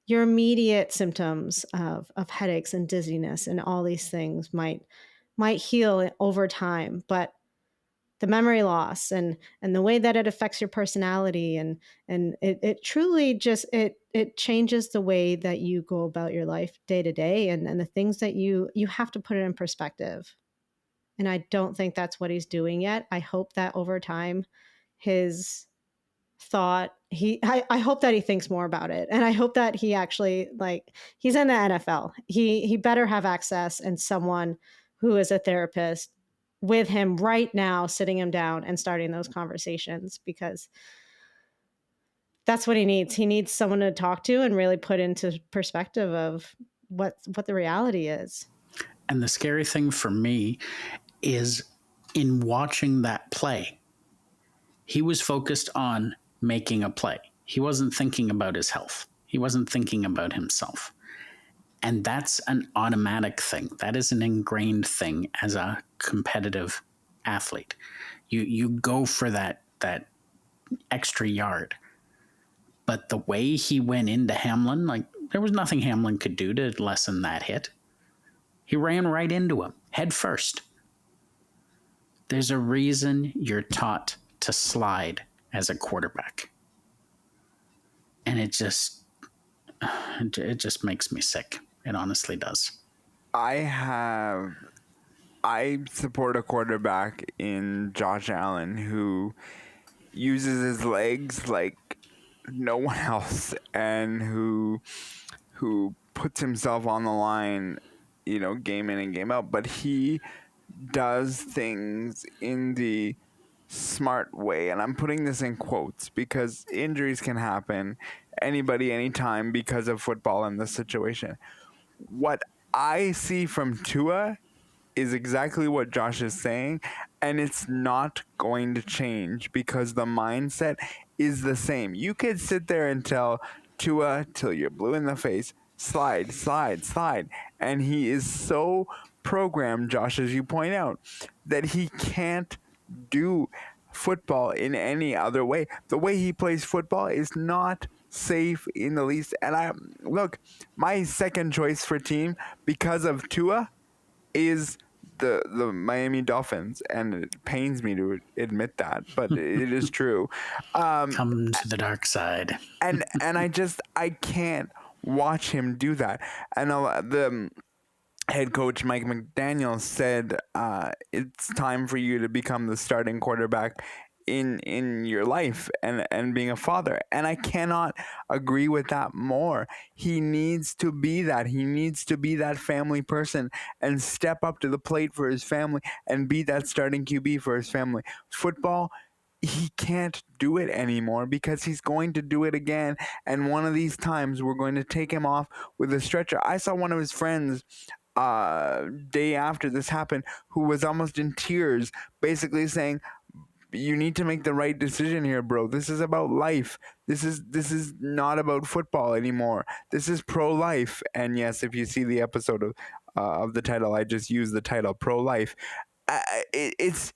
your immediate symptoms of headaches and dizziness and all these things might heal over time, but the memory loss and the way that it affects your personality and it truly just it changes the way that you go about your life day to day, and the things that you have to put it in perspective. And I don't think that's what he's doing yet. I hope that over time, his I hope that he thinks more about it. And I hope that he actually, like, he's in the NFL. He better have access and someone who is a therapist with him right now, sitting him down and starting those conversations, because that's what he needs. He needs someone to talk to and really put into perspective of what the reality is. And the scary thing for me is, in watching that play, he was focused on making a play. He wasn't thinking about his health. He wasn't thinking about himself. And that's an automatic thing. That is an ingrained thing as a competitive athlete. You go for that extra yard. But the way he went into Hamlin, like, there was nothing Hamlin could do to lessen that hit. He ran right into him, head first. There's a reason you're taught to slide as a quarterback. And it just makes me sick. It honestly does. I support a quarterback in Josh Allen who uses his legs like no one else, and who puts himself on the line, game in and game out. But he does things in the smart way, and I'm putting this in quotes because injuries can happen anybody anytime because of football in this situation. What I see from Tua is exactly what Josh is saying, and it's not going to change because the mindset is the same. You could sit there and tell Tua till you're blue in the face, slide, slide, slide, and he is so programmed, Josh, as you point out, that he can't do football in any other way. The way he plays football is not safe in the least. And my second choice for team because of Tua is the Miami Dolphins, and it pains me to admit that, but it is true. Come to the dark side. and I can't watch him do that. And the head coach Mike McDaniel said it's time for you to become the starting quarterback in your life and being a father. And I cannot agree with that more. He needs to be that. He needs to be that family person and step up to the plate for his family and be that starting QB for his family. Football, he can't do it anymore because he's going to do it again. And one of these times we're going to take him off with a stretcher. I saw one of his friends day after this happened who was almost in tears, basically saying, you need to make the right decision here, bro. This is about life. This is not about football anymore. This is pro-life. And yes, if you see the episode of the title, I just used the title pro-life. It's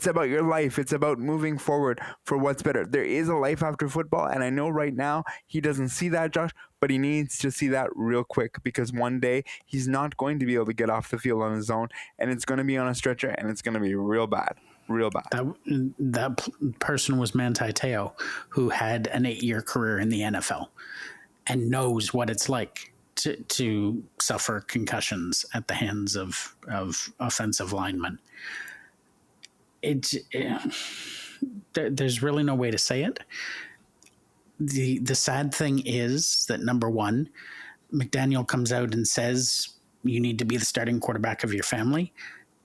about your life. It's about moving forward for what's better. There is a life after football, and I know right now he doesn't see that, Josh, but he needs to see that real quick, because one day he's not going to be able to get off the field on his own, and it's going to be on a stretcher, and it's going to be real bad. Real bad. That person was Manti Te'o, who had an 8-year career in the NFL and knows what it's like to suffer concussions at the hands of offensive linemen. there's really no way to say it. The sad thing is that, number one, McDaniel comes out and says you need to be the starting quarterback of your family,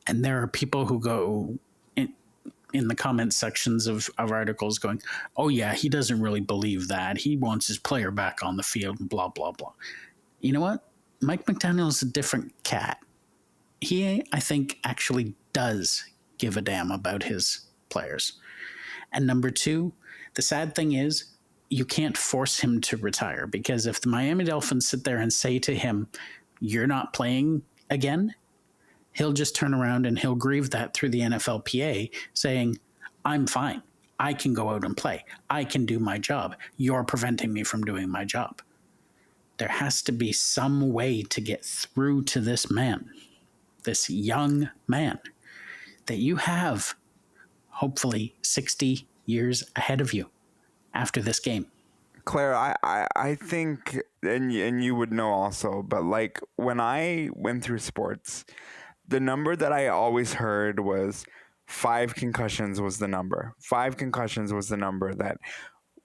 and there are people who go in the comment sections of articles going, oh yeah, he doesn't really believe that. He wants his player back on the field and blah, blah, blah. You know what? Mike McDaniel is a different cat. He, I think, actually does give a damn about his players. And number two, the sad thing is you can't force him to retire, because if the Miami Dolphins sit there and say to him, you're not playing again, he'll just turn around and he'll grieve that through the NFLPA, saying, I'm fine. I can go out and play. I can do my job. You're preventing me from doing my job. There has to be some way to get through to this man, this young man, that you have hopefully 60 years ahead of you after this game. Claire, I think, and you would know also, but like when I went through sports, the number that I always heard was 5 concussions was the number. 5 concussions was the number that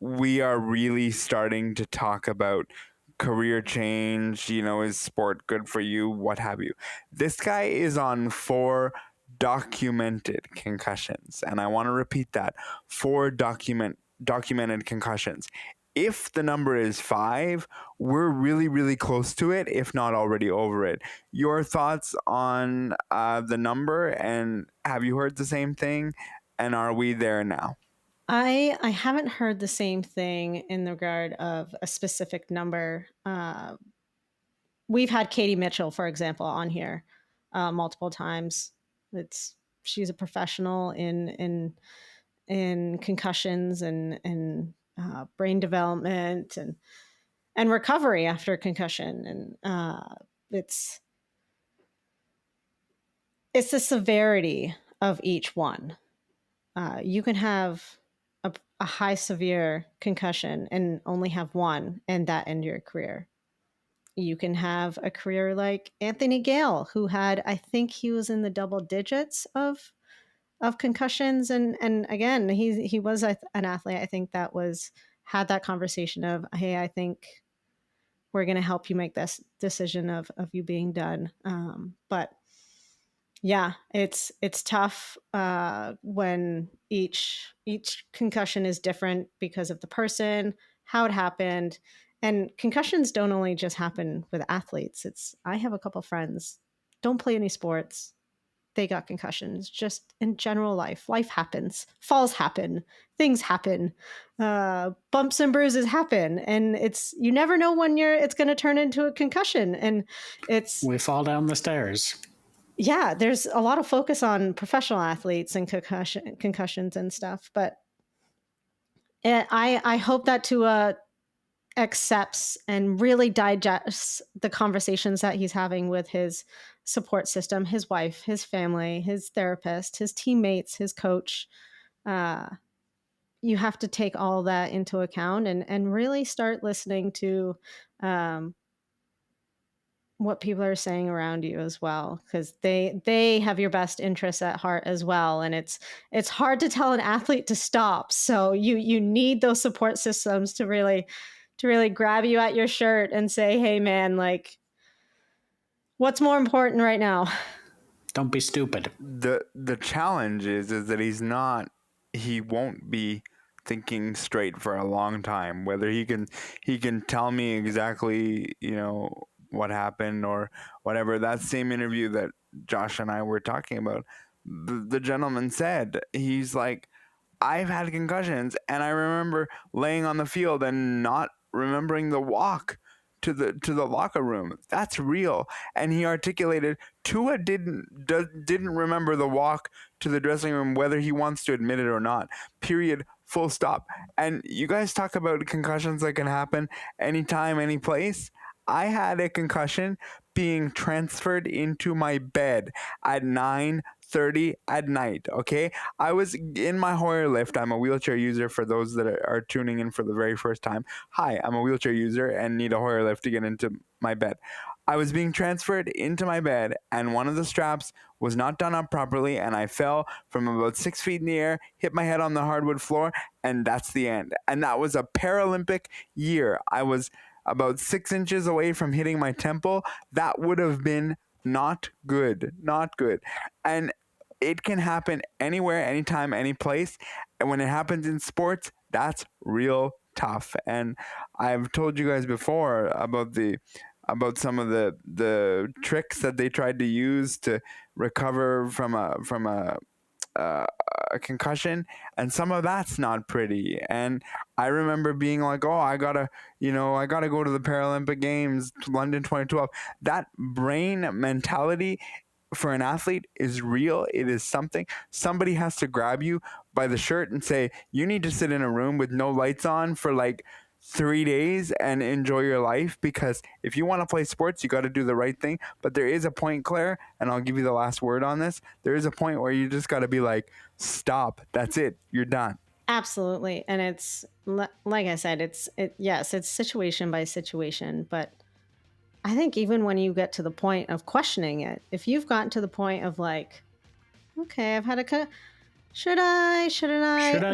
we are really starting to talk about career change, is sport good for you, what have you. This guy is on 4 documented concussions. And I want to repeat that, 4 documented concussions. If the number is 5, we're really, really close to it, if not already over it. Your thoughts on the number, and have you heard the same thing? And are we there now? I haven't heard the same thing in the regard of a specific number. We've had Katie Mitchell, for example, on here multiple times. She's a professional in concussions and brain development and recovery after concussion, and it's the severity of each one. You can have a high severe concussion and only have one, and that end your career. You can have a career like Anthony Gale, who had, I think he was in the double digits of concussions, and again, he was an athlete, I think, that had that conversation of, hey, I think we're going to help you make this decision of you being done. But yeah, it's tough when each concussion is different because of the person, how it happened. And concussions don't only just happen with athletes. I have a couple friends, don't play any sports, they got concussions. Just in general life happens. Falls happen. Things happen. Bumps and bruises happen. And you never know when it's going to turn into a concussion. And we fall down the stairs. Yeah, there's a lot of focus on professional athletes and concussions and stuff. But I hope that Tua accepts and really digests the conversations that he's having with his support system, his wife, his family, his therapist, his teammates, his coach. You have to take all that into account and really start listening to what people are saying around you as well, because they have your best interests at heart as well. And it's hard to tell an athlete to stop. So you need those support systems to really grab you at your shirt and say, hey man, like, what's more important right now? Don't be stupid. The challenge is that he won't be thinking straight for a long time. Whether he can tell me exactly, what happened or whatever. That same interview that Josh and I were talking about, the gentleman said, he's like, I've had concussions and I remember laying on the field and not remembering the walk to the locker room. That's real. And he articulated Tua didn't remember the walk to the dressing room, whether he wants to admit it or not. Period. Full stop. And you guys talk about concussions that can happen anytime, any place. I had a concussion being transferred into my bed at 9:30 10:30 at night, okay? I was in my Hoyer lift. I'm a wheelchair user for those that are tuning in for the very first time. Hi, I'm a wheelchair user and need a Hoyer lift to get into my bed. I was being transferred into my bed, and one of the straps was not done up properly, and I fell from about 6 feet in the air, hit my head on the hardwood floor, and that's the end. And that was a Paralympic year. I was about 6 inches away from hitting my temple. That would have been not good. And it can happen anywhere, anytime, any place. And when it happens in sports, that's real tough. And I've told you guys before about some of the tricks that they tried to use to recover from a concussion, and some of that's not pretty. And I remember being like, oh, I gotta go to the Paralympic Games, London 2012. That brain mentality for an athlete is real. It is something. Somebody has to grab you by the shirt and say, you need to sit in a room with no lights on for like 3 days and enjoy your life, because if you want to play sports, you got to do the right thing. But there is a point, Claire, and I'll give you the last word on this. There is a point where you just got to be like, stop. That's it. You're done. Absolutely. And it's like I said, it's situation by situation. But I think even when you get to the point of questioning it, if you've gotten to the point of like, okay, I've had a should I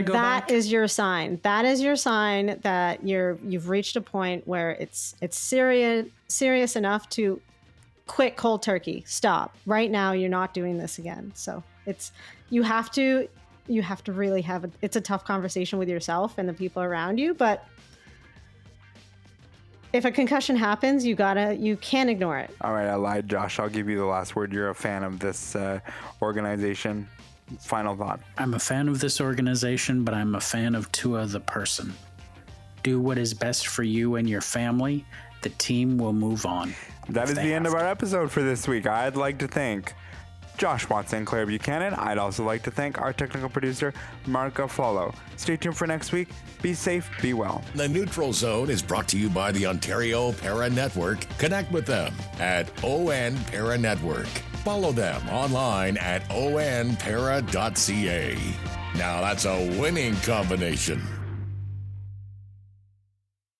go back? That is your sign. That is your sign that you've reached a point where it's serious enough to quit cold turkey. Stop. Right now you're not doing this again. So you have to really it's a tough conversation with yourself and the people around you, but if a concussion happens, you can't ignore it. All right, I lied, Josh. I'll give you the last word. You're a fan of this organization. Final thought. I'm a fan of this organization, but I'm a fan of Tua the person. Do what is best for you and your family. The team will move on. That is the end of our episode for this week. I'd like to thank Josh Watson and Claire Buchanan. I'd also like to thank our technical producer, Marco Follow. Stay tuned for next week. Be safe, be well. The Neutral Zone is brought to you by the Ontario Para Network. Connect with them at ON Para Network. Follow them online at onpara.ca. Now that's a winning combination.